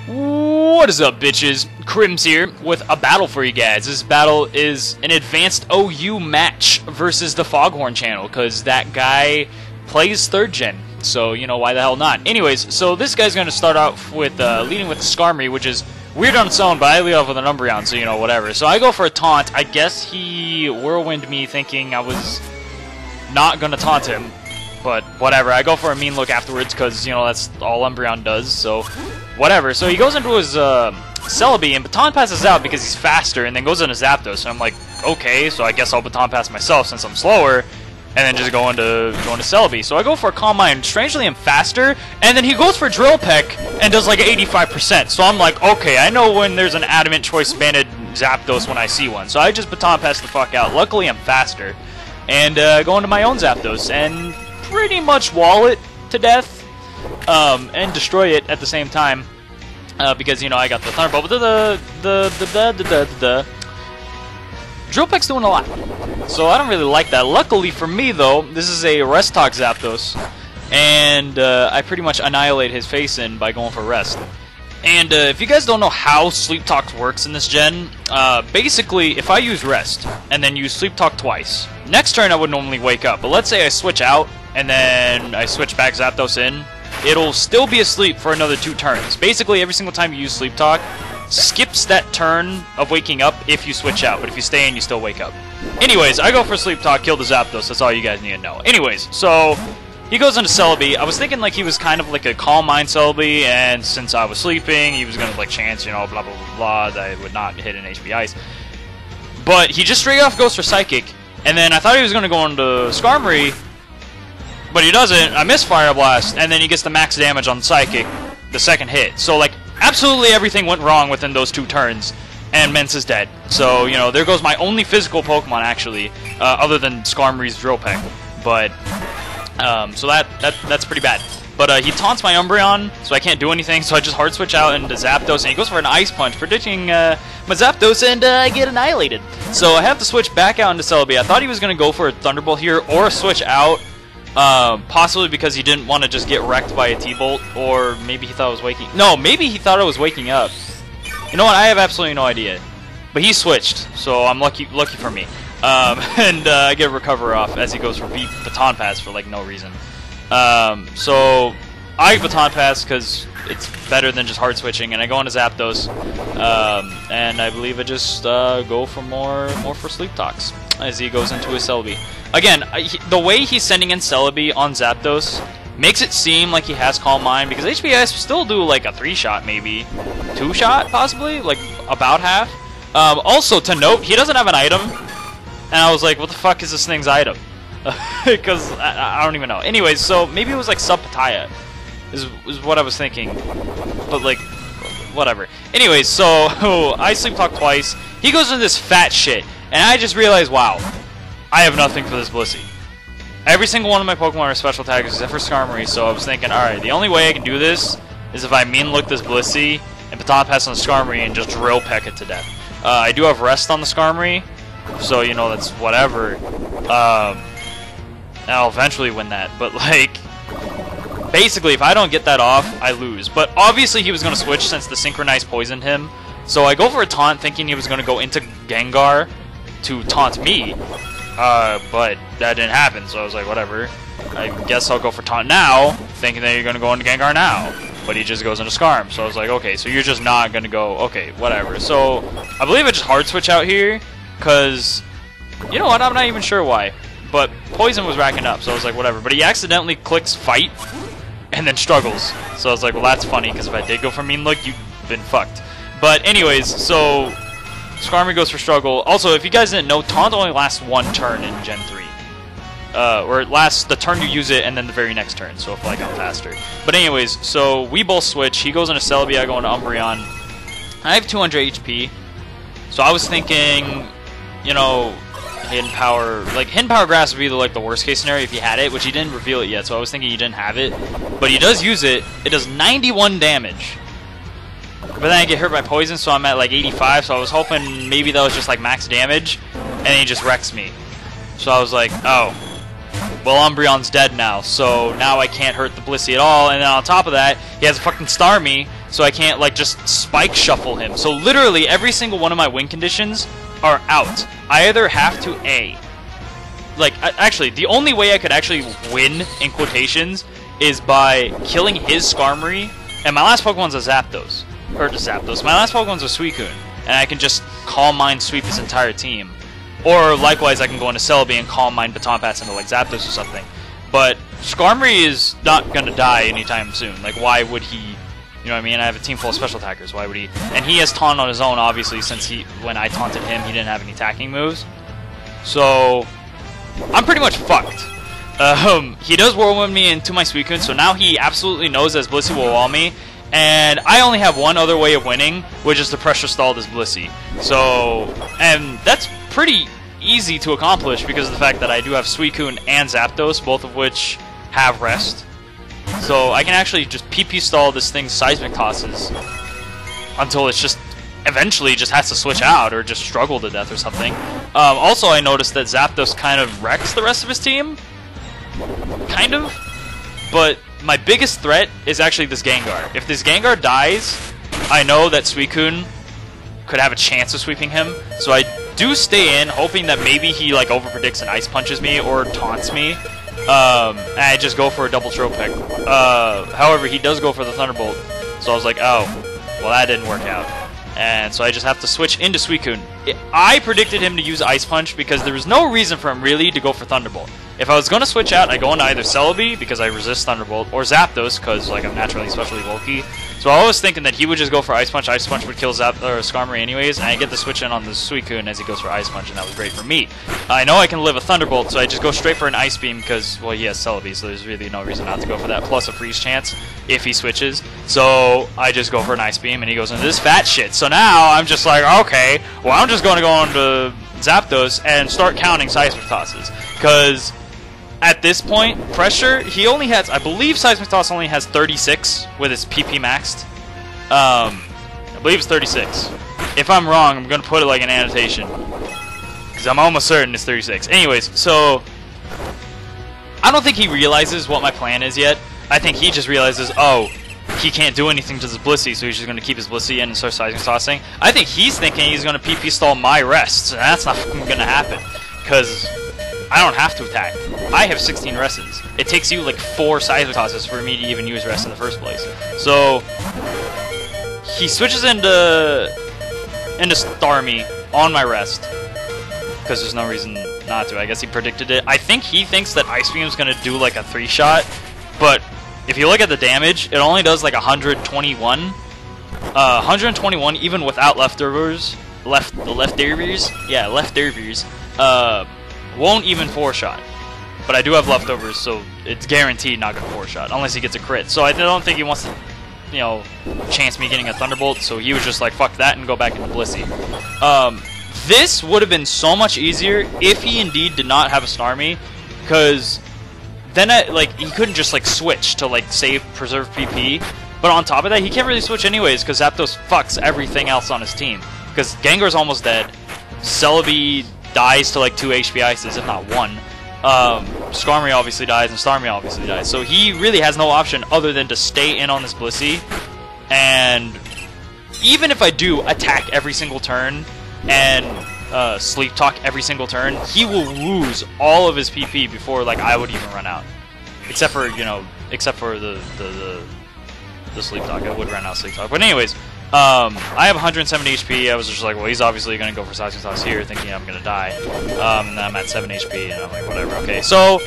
What is up, bitches? CRimZ here with a battle for you guys. This battle is an advanced OU match versus the TheFogHorn because that guy plays 3rd gen. So, you know, why the hell not? Anyways, so this guy's going to start out with leading with the Skarmory, which is weird on its own, but I lead off with an Umbreon, so, you know, whatever. So I go for a taunt. I guess he whirlwind me thinking I was not going to taunt him. But whatever, I go for a mean look afterwards because, you know, that's all Umbreon does, so whatever. So he goes into his Celebi, and Baton passes out because he's faster, and then goes into Zapdos. So I'm like, okay, so I guess I'll Baton pass myself since I'm slower, and then just go into Celebi. So I go for a Calm Mind. Strangely, I'm faster, and then he goes for Drill Peck and does like 85%. So I'm like, okay, I know when there's an Adamant Choice banded Zapdos when I see one. So I just Baton pass the fuck out. Luckily, I'm faster, and go into my own Zapdos, and pretty much wall it to death, and destroy it at the same time, because, you know, I got the Thunderbolt. But the Drill Peck's doing a lot, so I don't really like that. Luckily for me, though, this is a Rest Talk Zapdos, and I pretty much annihilate his face in by going for Rest. And if you guys don't know how Sleep Talk works in this gen, basically, if I use Rest and then use Sleep Talk twice, next turn I would normally wake up. But let's say I switch out and then I switch back Zapdos in, it'll still be asleep for another 2 turns. Basically, every single time you use Sleep Talk, skips that turn of waking up if you switch out. But if you stay in, you still wake up. Anyways, I go for Sleep Talk, kill the Zapdos. That's all you guys need to know. Anyways, so he goes into Celebi. I was thinking like he was kind of like a Calm Mind Celebi, and since I was sleeping, he was gonna like chance, you know, blah blah blah blah, that I would not hit an HP Ice. But he just straight off goes for Psychic, and then I thought he was gonna go into Skarmory, but he doesn't. I miss Fire Blast, and then he gets the max damage on Psychic, the second hit. So like absolutely everything went wrong within those 2 turns, and Mence is dead. So, you know, there goes my only physical Pokemon actually, other than Skarmory's Drill Peck. But so that's pretty bad. But he taunts my Umbreon, so I can't do anything, so I just hard switch out into Zapdos, and he goes for an Ice Punch, predicting my Zapdos, and I get annihilated. So I have to switch back out into Celebi. I thought he was going to go for a Thunderbolt here, or switch out, possibly because he didn't want to just get wrecked by a T-Bolt, or maybe he thought I was waking... No, maybe he thought I was waking up. You know what, I have absolutely no idea. But he switched, so I'm lucky for me. And I get a Recover off as he goes for Baton Pass for like no reason. So I Baton Pass because it's better than just hard switching, and I go into Zapdos, and I believe I just go for more for Sleep Talks as he goes into his Celebi. Again, the way he's sending in Celebi on Zapdos makes it seem like he has Calm Mind, because HPS still do like a 3-shot, maybe 2-shot, possibly, like about half. Also to note, he doesn't have an item. And I was like, what the fuck is this thing's item? Because I don't even know. Anyways, so maybe it was like Sub-Pataya, is what I was thinking. But like, whatever. Anyways, so I Sleep Talk twice. He goes into this fat shit. And I just realized, wow, I have nothing for this Blissey. Every single one of my Pokemon are special attackers except for Skarmory. So I was thinking, alright, the only way I can do this is if I mean look this Blissey and Baton Pass on the Skarmory and just Drill Peck it to death. I do have Rest on the Skarmory, so, you know, that's whatever. And I'll eventually win that. But, like, basically, if I don't get that off, I lose. But obviously he was going to switch since the Synchronized poisoned him. So I go for a taunt thinking he was going to go into Gengar to taunt me. But that didn't happen, so I was like, whatever. I guess I'll go for taunt now, thinking that you're going to go into Gengar now. But he just goes into Skarm. So I was like, okay, so you're just not going to go. Okay, whatever. So I believe I just hard switch out here. Because, you know what, I'm not even sure why. But Poison was racking up, so I was like, whatever. But he accidentally clicks Fight, and then struggles. So I was like, well, that's funny, because if I did go for Mean Look, you've been fucked. But anyways, so Skarmory goes for Struggle. Also, if you guys didn't know, Taunt only lasts 1 turn in Gen 3. Or it lasts the turn you use it, and then the very next turn, so if like I'm faster. But anyways, so we both switch. He goes into Celebi, I go into Umbreon. I have 200 HP, so I was thinking, you know, Hidden Power Grass would be like the worst case scenario if he had it, which he didn't reveal it yet, so I was thinking he didn't have it. But he does use it. It does 91 damage. But then I get hurt by poison, so I'm at like 85, so I was hoping maybe that was just like max damage, and he just wrecks me. So I was like, oh, well, Umbreon's dead now, so now I can't hurt the Blissey at all, and then on top of that, he has a fucking Starmie, so I can't, like, just Spike Shuffle him. So literally, every single one of my win conditions are out. I either have to A. Like, actually, the only way I could actually win, in quotations, is by killing his Skarmory, and my last Pokemon's a Zapdos. Or just Zapdos. My last Pokemon's a Suicune, and I can just Calm Mind sweep his entire team. Or, likewise, I can go into Celebi and Calm Mind Baton Pass into, like, Zapdos or something. But Skarmory is not gonna die anytime soon. Like, why would he... You know what I mean? I have a team full of special attackers. Why would he... And he has Taunt on his own, obviously, since when I taunted him, he didn't have any attacking moves. So... I'm pretty much fucked. He does Whirlwind me into my Suicune, so now he absolutely knows that his Blissey will wall me. And I only have one other way of winning, which is to pressure stall this Blissey. So... And that's pretty easy to accomplish because of the fact that I do have Suicune and Zapdos, both of which have rest. So I can actually just PP stall this thing's Seismic Tosses until it's just eventually just has to switch out or just struggle to death or something. Also, I noticed that Zapdos kind of wrecks the rest of his team. Kind of. But my biggest threat is actually this Gengar. If this Gengar dies, I know that Suicune could have a chance of sweeping him. So I do stay in, hoping that maybe he like overpredicts and Ice Punches me or taunts me. And I just go for a double Tropic. However, he does go for the Thunderbolt. So I was like, oh, well that didn't work out. And so I just have to switch into Suicune. I predicted him to use Ice Punch because there was no reason for him really to go for Thunderbolt. If I was going to switch out, I go into either Celebi because I resist Thunderbolt, or Zapdos because like I'm naturally especially bulky. So I was thinking that he would just go for Ice Punch. Ice Punch would kill Skarmory anyways, and I get the switch in on the Suicune as he goes for Ice Punch, and that was great for me. I know I can live a Thunderbolt, so I just go straight for an Ice Beam because, well, he has Celebi, so there's really no reason not to go for that, plus a freeze chance if he switches. So I just go for an Ice Beam, and he goes into this fat shit. So now I'm just like, okay, well, I'm just going to go on to Zapdos and start counting Seismic Tosses, because at this point, Pressure, he only has, I believe Seismic Toss only has 36 with his PP maxed. I believe it's 36. If I'm wrong, I'm going to put it like an annotation, because I'm almost certain it's 36. Anyways, so I don't think he realizes what my plan is yet. I think he just realizes, oh, he can't do anything to this Blissey, so he's just going to keep his Blissey in and start Seismic Tossing. I think he's thinking he's going to PP stall my rests, and that's not going to happen, because I don't have to attack. I have 16 rests. It takes you like 4 Seismic Tosses for me to even use rest in the first place. So he switches into Starmie on my rest because there's no reason not to. I guess he predicted it. I think he thinks that Ice Beam is going to do like a 3-shot, but if you look at the damage, it only does like 121. 121 even without leftovers. Leftovers. Won't even 4-shot. But I do have leftovers, so it's guaranteed not going to 4-shot, unless he gets a crit. So I don't think he wants to, you know, chance me getting a Thunderbolt, so he was just like, fuck that, and go back into Blissey. This would have been so much easier if he indeed did not have a Starmie, because then he couldn't just like switch to like save, preserve PP. But on top of that, he can't really switch anyways, because Zapdos fucks everything else on his team. Because Gengar's almost dead, Celebi dies to like 2 HP Ices, if not 1. Skarmory obviously dies, and Starmie obviously dies. So he really has no option other than to stay in on this Blissey. And even if I do attack every single turn and Sleep Talk every single turn, he will lose all of his PP before like I would even run out. Except for, you know, the Sleep Talk. I would run out Sleep Talk. But anyways, I have 170 HP. I was just like, well, he's obviously going to go for Seismic Toss here, thinking I'm going to die. And then I'm at 7 HP, and I'm like, whatever. Okay, so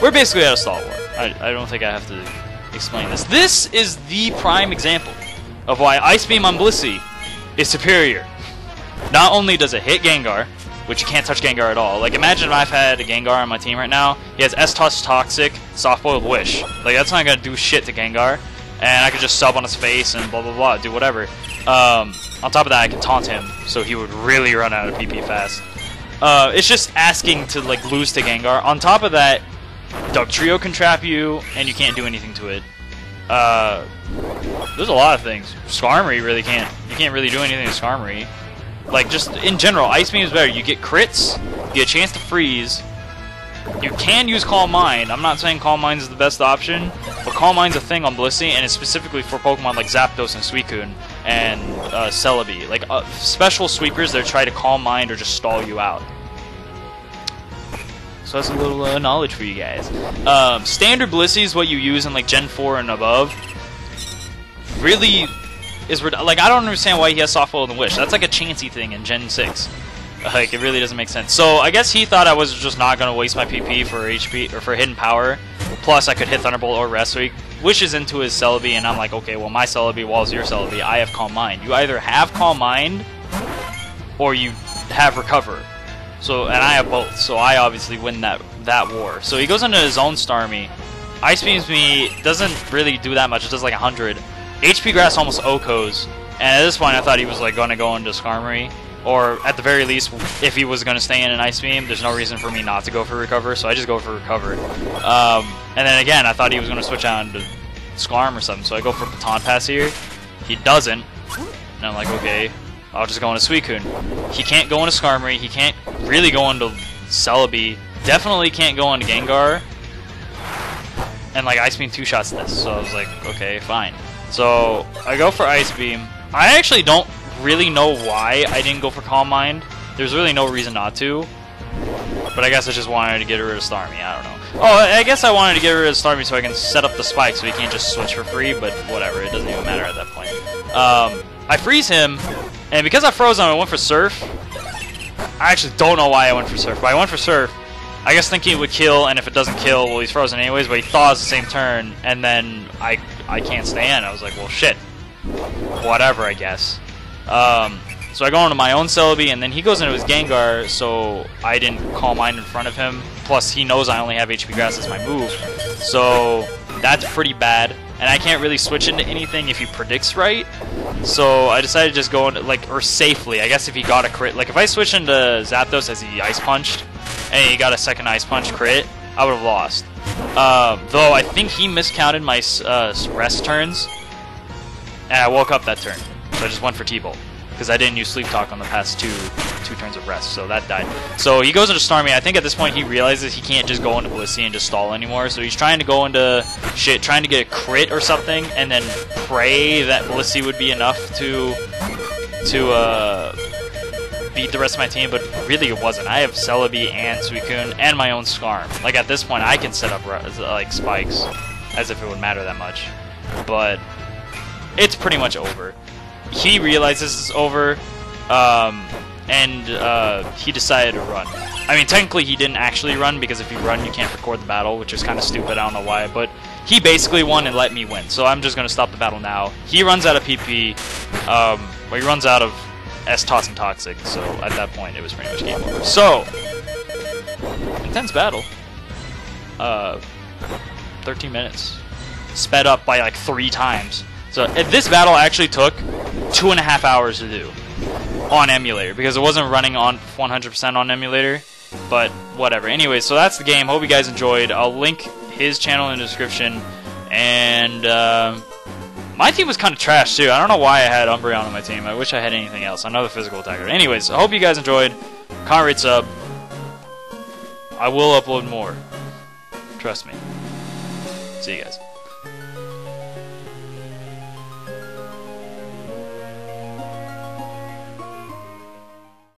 we're basically at a Star War. I don't think I have to explain this. This is the prime example of why Ice Beam on Blissey is superior. Not only does it hit Gengar, which you can't touch Gengar at all. Like, imagine if I've had a Gengar on my team right now. He has S-Toss Toxic, Soft Boiled Wish. Like, that's not going to do shit to Gengar. And I could just sub on his face and blah, blah, blah, do whatever. On top of that, I can taunt him, so he would really run out of PP fast. It's just asking to, like, lose to Gengar. On top of that, Dugtrio can trap you, and you can't do anything to it. There's a lot of things. Skarmory really can't. You can't really do anything to Skarmory. Like, just in general, Ice Beam is better. You get crits, you get a chance to freeze. You can use Calm Mind. I'm not saying Calm Mind is the best option, but Calm Mind's a thing on Blissey, and it's specifically for Pokemon like Zapdos and Suicune and Celebi. Like, special sweepers that try to Calm Mind or just stall you out. So that's a little knowledge for you guys. Standard Blissey is what you use in like Gen 4 and above. Really is like, I don't understand why he has Soft Will and Wish. That's like a Chansey thing in Gen 6. Like, it really doesn't make sense. So I guess he thought I was just not gonna waste my PP for HP or for Hidden Power. Plus, I could hit Thunderbolt or Rest. So he wishes into his Celebi, and I'm like, okay, well, my Celebi walls your Celebi. I have Calm Mind. You either have Calm Mind or you have Recover. So, and I have both. So I obviously win that war. So he goes into his own Starmie. Ice Beams me. Doesn't really do that much. It does like 100. HP Grass almost OHKOs. And at this point, I thought he was like gonna go into Skarmory. Or, at the very least, if he was going to stay in an Ice Beam, there's no reason for me not to go for Recover, so I just go for Recover. And then again, I thought he was going to switch out into Skarm or something, so I go for Baton Pass here. He doesn't, and I'm like, okay, I'll just go into Suicune. He can't go into Skarmory, he can't really go into Celebi, definitely can't go into Gengar, and like Ice Beam 2 shots this, so I was like, okay, fine. So, I go for Ice Beam. I actually don't really know why I didn't go for Calm Mind. There's really no reason not to. But I guess I just wanted to get rid of Starmie. I don't know. Oh, I guess I wanted to get rid of Starmie so I can set up the spike so he can't just switch for free, but whatever. It doesn't even matter at that point. I freeze him, and because I froze him, I went for Surf. I actually don't know why I went for Surf, but I went for Surf. I guess thinking it would kill, and if it doesn't kill, well, he's frozen anyways, but he thaws the same turn, and then I can't stay in. I was like, well, shit. Whatever, I guess. So I go into my own Celebi, and then he goes into his Gengar, so I didn't Calm Mind in front of him. Plus, he knows I only have HP Grass as my move, so that's pretty bad. And I can't really switch into anything if he predicts right. So I decided to just go into, like, or safely. I guess if he got a crit, like if I switch into Zapdos as he Ice Punched, and he got a second Ice Punch crit, I would have lost. Though I think he miscounted my rest turns, and I woke up that turn. So I just went for T-Bolt, because I didn't use Sleep Talk on the past two turns of rest, so that died. So he goes into Starmie. I think at this point he realizes he can't just go into Blissey and just stall anymore, so he's trying to go into shit, trying to get a crit or something, and then pray that Blissey would be enough to beat the rest of my team, but really it wasn't. I have Celebi and Suicune and my own Skarm. Like, at this point I can set up like spikes as if it would matter that much, but it's pretty much over. He realizes it's over, and he decided to run. I mean, technically he didn't actually run, because if you run you can't record the battle, which is kind of stupid, I don't know why, but he basically won and let me win, so I'm just going to stop the battle now. He runs out of PP, well, he runs out of S-Toss and Toxic, so at that point it was pretty much game over. So, intense battle. 13 minutes. Sped up by like 3 times. So this battle actually took 2.5 hours to do on emulator, because it wasn't running on 100% on emulator, but whatever. Anyway, so that's the game. Hope you guys enjoyed. I'll link his channel in the description, and my team was kind of trash too. I don't know why I had Umbreon on my team. I wish I had anything else. Another physical attacker. Anyways, I hope you guys enjoyed. Comment, rate, sub. I will upload more. Trust me. See you guys.